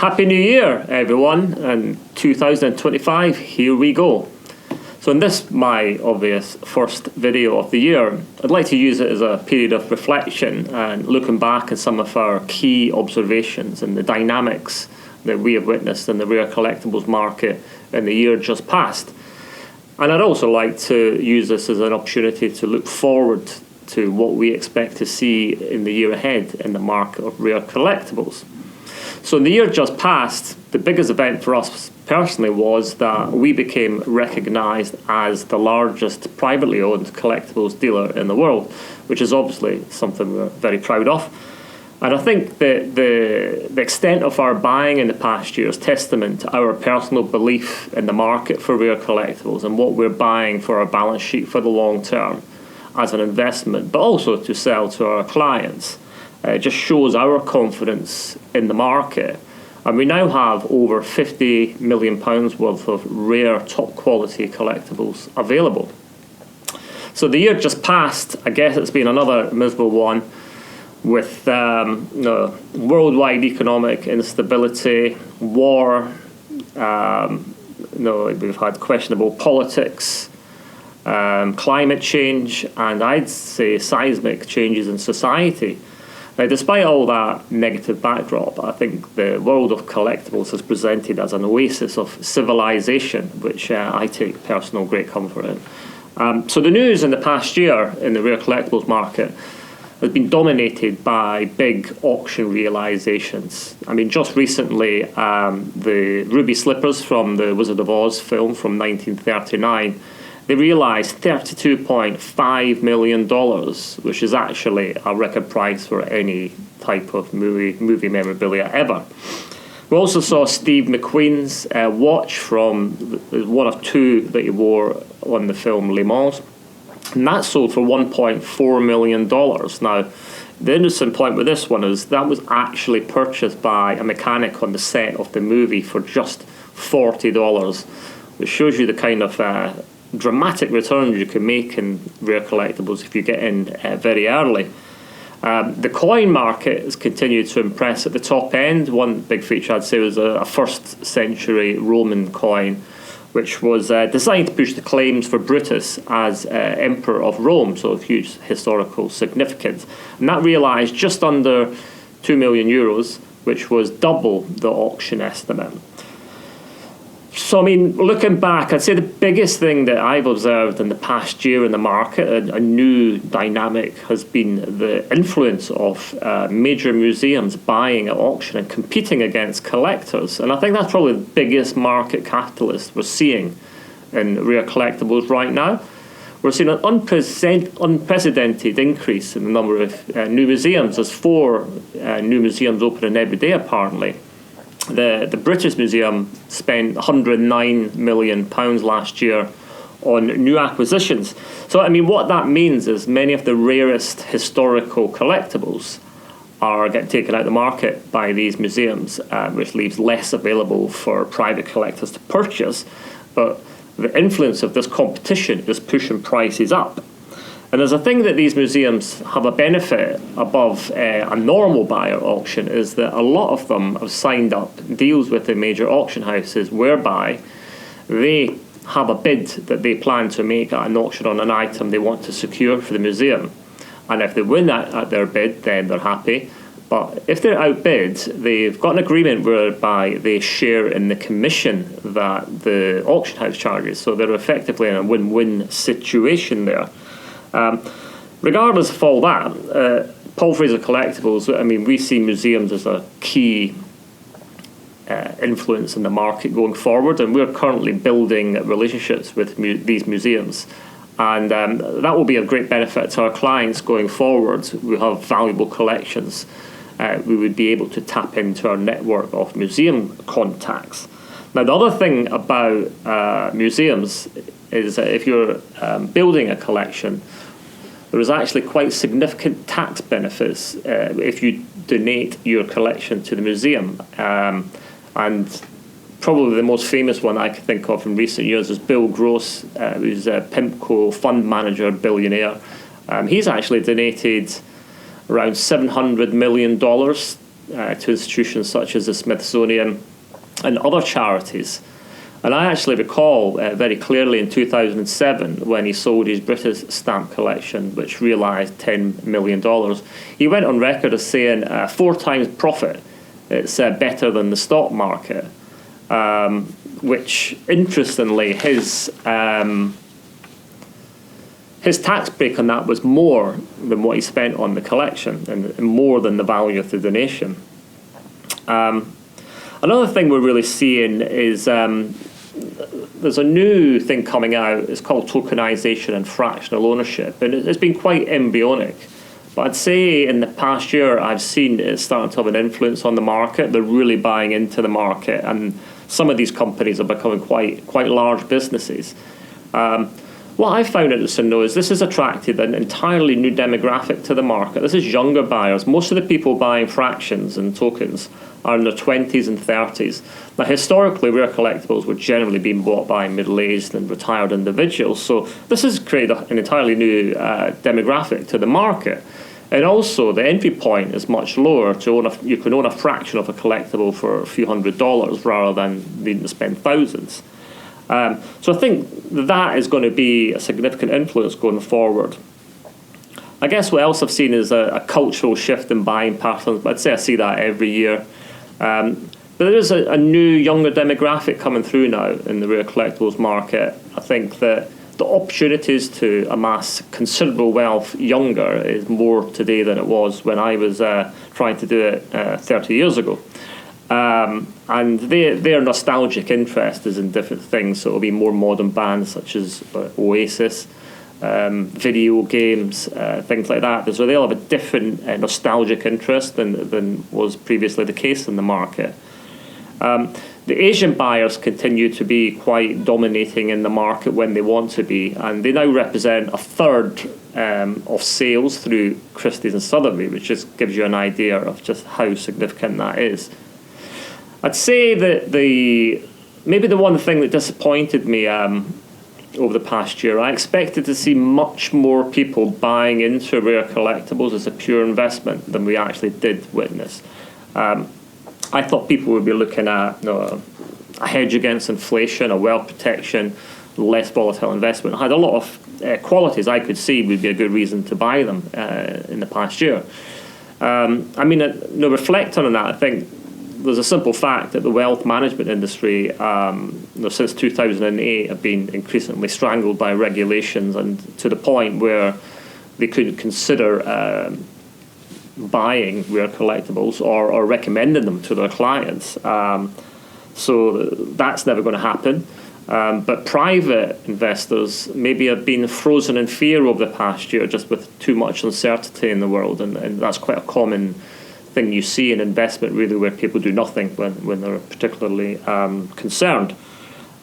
Happy New Year, everyone, and 2025, here we go. So in this, my obvious first video of the year, I'd like to use it as a period of reflection and looking back at some of our key observations and the dynamics that we have witnessed in the rare collectibles market in the year just past. And I'd also like to use this as an opportunity to look forward to what we expect to see in the year ahead in the market of rare collectibles. So in the year just past, the biggest event for us personally was that we became recognised as the largest privately owned collectibles dealer in the world, which is obviously something we're very proud of. And I think that the extent of our buying in the past year is testament to our personal belief in the market for rare collectibles and what we're buying for our balance sheet for the long term as an investment, but also to sell to our clients. It just shows our confidence in the market. And we now have over £50 million worth of rare, top quality collectibles available. So the year just passed, I guess it's been another miserable one with worldwide economic instability, war, we've had questionable politics, climate change, and I'd say seismic changes in society. Now, despite all that negative backdrop, I think the world of collectibles has presented as an oasis of civilization, which I take personal great comfort in. So the news in the past year in the rare collectibles market has been dominated by big auction realizations. I mean, just recently, the ruby slippers from the Wizard of Oz film from 1939, they realised $32.5 million, which is actually a record price for any type of movie memorabilia ever. We also saw Steve McQueen's watch from one of two that he wore on the film Le Mans, and that sold for $1.4 million. Now, the interesting point with this one is that was actually purchased by a mechanic on the set of the movie for just $40, which shows you the kind of dramatic returns you can make in rare collectibles if you get in very early. The coin market has continued to impress at the top end. One big feature I'd say was a first century Roman coin, which was designed to push the claims for Brutus as Emperor of Rome, so of huge historical significance. And that realised just under €2 million, which was double the auction estimate. So, I mean, looking back, I'd say the biggest thing that I've observed in the past year in the market, a new dynamic, has been the influence of major museums buying at auction and competing against collectors. And I think that's probably the biggest market catalyst we're seeing in rare collectibles right now. We're seeing an unprecedented increase in the number of new museums. There's 4 new museums opening every day, apparently. The British Museum spent £109 million last year on new acquisitions. So, I mean, what that means is many of the rarest historical collectibles are getting taken out of the market by these museums, which leaves less available for private collectors to purchase. But the influence of this competition is pushing prices up. And there's a thing that these museums have a benefit above a normal buyer auction is that a lot of them have signed up deals with the major auction houses whereby they have a bid that they plan to make at an auction on an item they want to secure for the museum. And if they win that at their bid, then they're happy. But if they're outbid, they've got an agreement whereby they share in the commission that the auction house charges. So they're effectively in a win-win situation there. Regardless of all that, Paul Fraser Collectibles, I mean, we see museums as a key influence in the market going forward, and we're currently building relationships with these museums. And that will be a great benefit to our clients going forward. We have valuable collections. We would be able to tap into our network of museum contacts. Now, the other thing about museums is that if you're building a collection, there is actually quite significant tax benefits if you donate your collection to the museum. And probably the most famous one I can think of in recent years is Bill Gross, who's a PIMCO fund manager billionaire. He's actually donated around $700 million to institutions such as the Smithsonian and other charities. And I actually recall very clearly in 2007 when he sold his British stamp collection, which realised $10 million. He went on record as saying 4 times profit, it's better than the stock market, which interestingly his tax break on that was more than what he spent on the collection and more than the value of the donation. Another thing we're really seeing is there's a new thing coming out. It's called tokenization and fractional ownership, and it's been quite embryonic. But I'd say in the past year, I've seen it starting to have an influence on the market. They're really buying into the market, and some of these companies are becoming quite large businesses. What I found interesting, though, is this has attracted an entirely new demographic to the market. This is younger buyers. Most of the people buying fractions and tokens are in their 20s and 30s. Now, historically, rare collectibles were generally being bought by middle-aged and retired individuals. So this has created an entirely new demographic to the market. And also, the entry point is much lower. You can own a fraction of a collectible for a few $100s rather than needing to spend thousands. So I think that is going to be a significant influence going forward. I guess what else I've seen is a cultural shift in buying patterns, but I'd say I see that every year. But there is a new, younger demographic coming through now in the rare collectibles market. I think that the opportunities to amass considerable wealth younger is more today than it was when I was trying to do it 30 years ago. And their nostalgic interest is in different things. So it'll be more modern bands such as Oasis, video games, things like that. So they'll have a different nostalgic interest than was previously the case in the market. The Asian buyers continue to be quite dominating in the market when they want to be, and they now represent a third of sales through Christie's and Sotheby's, which just gives you an idea of just how significant that is. I'd say that maybe the one thing that disappointed me over the past year, I expected to see much more people buying into rare collectibles as a pure investment than we actually did witness. I thought people would be looking at a hedge against inflation, a wealth protection, less volatile investment. It had a lot of qualities I could see would be a good reason to buy them in the past year. Reflecting on that, I think there's a simple fact that the wealth management industry, since 2008, have been increasingly strangled by regulations, and to the point where they couldn't consider buying rare collectibles or recommending them to their clients. So that's never going to happen. But private investors maybe have been frozen in fear over the past year, just with too much uncertainty in the world, and that's quite a common thing you see in investment, really, where people do nothing when they're particularly concerned.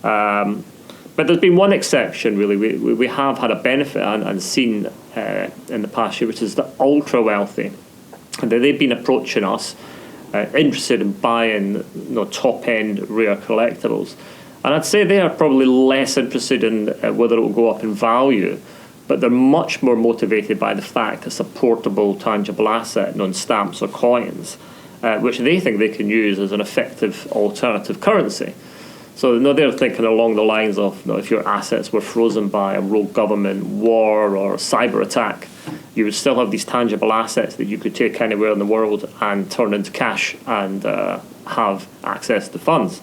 But there's been one exception, really. We have had a benefit and seen in the past year, which is the ultra wealthy. And they've been approaching us, interested in buying top-end rare collectibles. And I'd say they are probably less interested in whether it will go up in value, but they're much more motivated by the fact it's a portable, tangible asset, non-stamps or coins, which they think they can use as an effective alternative currency. So they're thinking along the lines of, if your assets were frozen by a rogue government, war, or cyber attack, you would still have these tangible assets that you could take anywhere in the world and turn into cash and have access to funds.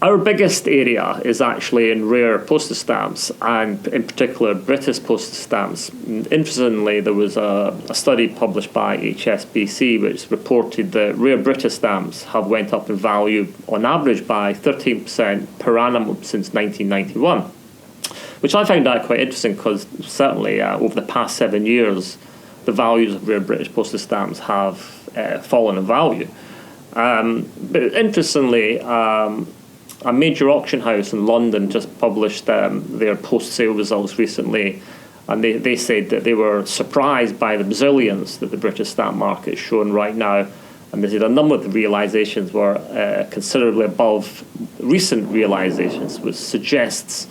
Our biggest area is actually in rare postage stamps, and in particular British postage stamps. Interestingly, there was a study published by HSBC which reported that rare British stamps have went up in value on average by 13% per annum since 1991, which I found that quite interesting because certainly over the past 7 years the values of rare British postage stamps have fallen in value. But interestingly, a major auction house in London just published their post-sale results recently, and they said that they were surprised by the resilience that the British stamp market is showing right now, and they said a number of the realisations were considerably above recent realisations, which suggests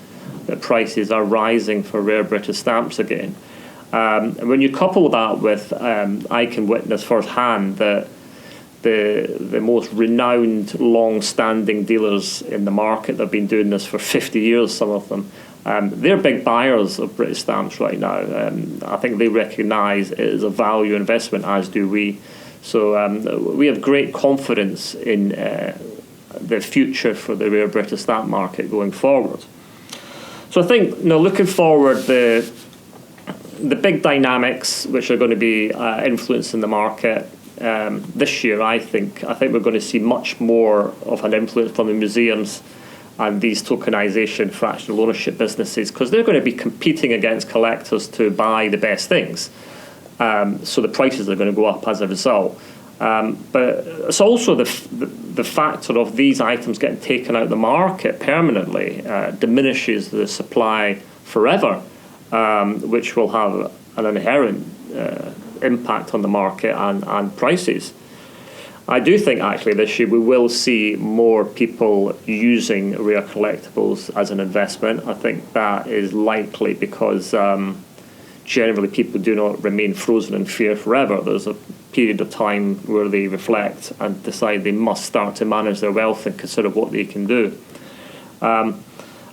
that prices are rising for rare British stamps again. And when you couple that with, I can witness firsthand that the most renowned, long-standing dealers in the market that have been doing this for 50 years, some of them, they're big buyers of British stamps right now. I think they recognise it as a value investment, as do we. So we have great confidence in the future for the rare British stamp market going forward. So I think, looking forward, the big dynamics which are going to be influencing the market this year, I think we're going to see much more of an influence from the museums and these tokenization fractional ownership businesses, because they're going to be competing against collectors to buy the best things. So the prices are going to go up as a result. But it's also the factor of these items getting taken out of the market permanently diminishes the supply forever, which will have an inherent impact on the market and prices. I do think actually this year we will see more people using rare collectibles as an investment. I think that is likely because generally people do not remain frozen in fear forever. There's a period of time where they reflect and decide they must start to manage their wealth and consider what they can do.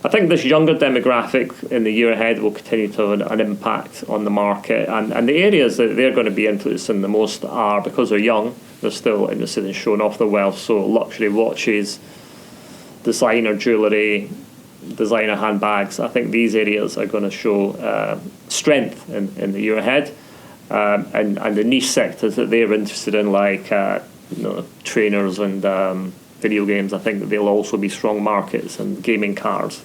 I think this younger demographic in the year ahead will continue to have an impact on the market, and the areas that they're going to be influencing the most are, because they're young, they're still interested in showing off their wealth, so luxury watches, designer jewellery, designer handbags. I think these areas are going to show strength in the year ahead, and the niche sectors that they're interested in, like trainers and video games, I think that they'll also be strong markets, and gaming cards.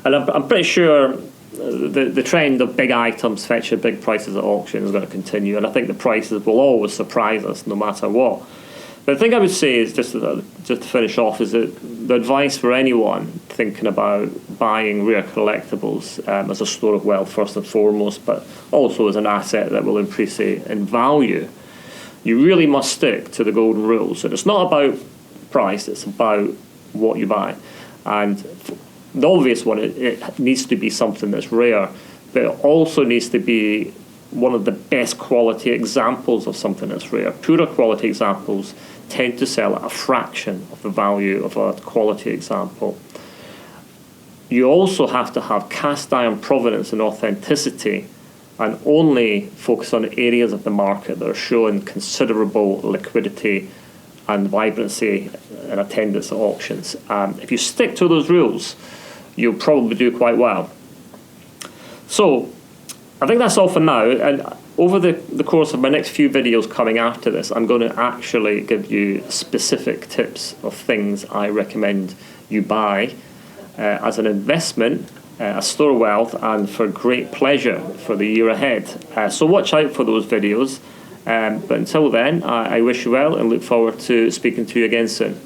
And I'm pretty sure the trend of big items fetching big prices at auction is going to continue, and I think the prices will always surprise us no matter what. But the thing I would say is, just to finish off, is that the advice for anyone thinking about buying rare collectibles as a store of wealth first and foremost, but also as an asset that will increase in value, you really must stick to the golden rules. And it's not about price, it's about what you buy. And the obvious one, it needs to be something that's rare, but it also needs to be one of the best quality examples of something that's rare. Poorer quality examples tend to sell at a fraction of the value of a quality example. You also have to have cast iron provenance and authenticity, and only focus on areas of the market that are showing considerable liquidity and vibrancy and attendance at auctions. If you stick to those rules, you'll probably do quite well. So I think that's all for now, and over the course of my next few videos coming after this, I'm going to actually give you specific tips of things I recommend you buy as an investment, a store of wealth, and for great pleasure for the year ahead. So watch out for those videos, but until then, I wish you well and look forward to speaking to you again soon.